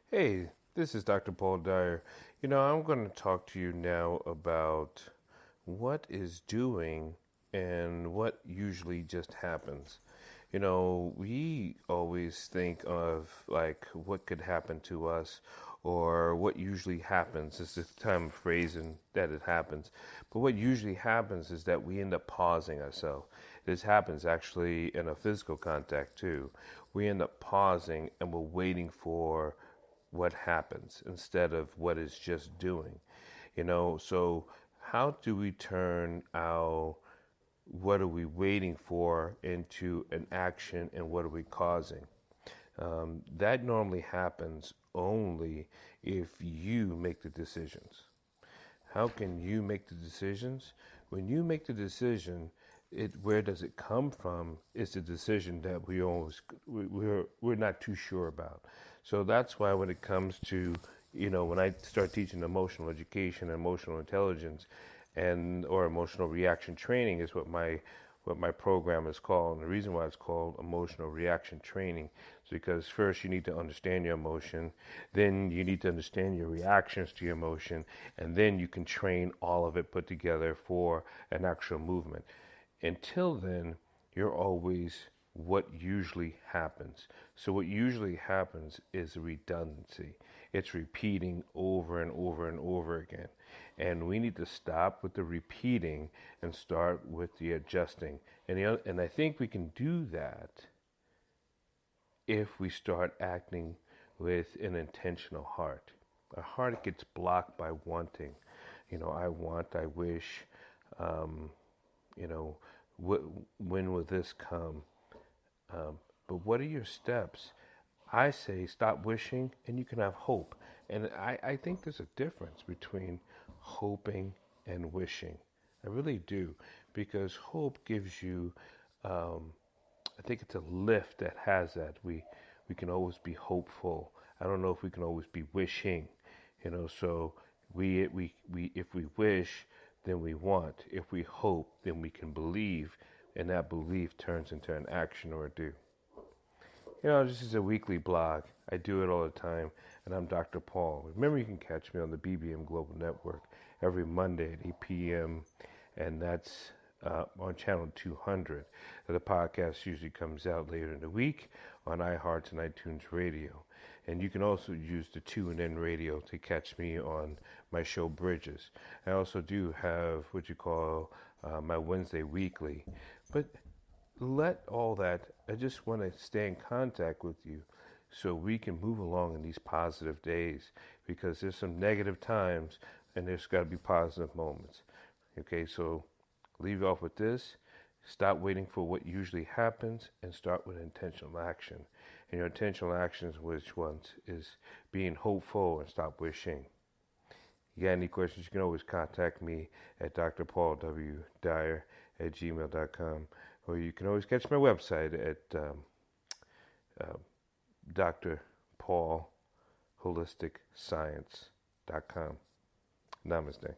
Hey, this is Dr. Paul Dyer. I'm going to talk to you now about what is doing and what usually just happens. We always think of like what could happen to us or what usually happens. It's the time of phrasing that it happens. But what usually happens is that we end up pausing ourselves. This happens actually in a physical contact too. We end up pausing and we're waiting for what happens instead of what is just doing. So how do we turn our what are we waiting for into an action and what are we causing? That normally happens only if you make the decisions. How can you make the decisions? When you make the decision, where does it come from? Is the decision that we're not too sure about. So that's why when it comes to when I start teaching emotional education, emotional intelligence, and or emotional reaction training is what my program is called. And the reason why it's called emotional reaction training is because first you need to understand your emotion, then you need to understand your reactions to your emotion, and then you can train all of it put together for an actual movement. Until then, you're always what usually happens. So what usually happens is redundancy. It's repeating over and over and over again. And we need to stop with the repeating and start with the adjusting. And I think we can do that if we start acting with an intentional heart. Our heart gets blocked by wanting. I want, I wish, um, you know, when will this come? But what are your steps? I say stop wishing and you can have hope. And I think there's a difference between hoping and wishing. I really do. Because hope gives you, I think it's a lift that has that. We can always be hopeful. I don't know if we can always be wishing. So if we wish, then we want. If we hope, then we can believe. And that belief turns into an action or a do. This is a weekly blog. I do it all the time, and I'm Dr. Paul. Remember, you can catch me on the BBM Global Network every Monday at 8 p.m., and that's on channel 200. The podcast usually comes out later in the week on iHeart and iTunes Radio. And you can also use the TuneIn Radio to catch me on my show Bridges. I also do have what you call my Wednesday Weekly. But let all that, I just want to stay in contact with you so we can move along in these positive days, because there's some negative times and there's got to be positive moments. Okay, so leave off with this. Stop waiting for what usually happens and start with intentional action. And your intentional actions, which ones, is being hopeful and stop wishing. You got any questions, you can always contact me at drpaulwdyer@gmail.com. Or you can always catch my website at drpaulholisticscience.com. Namaste.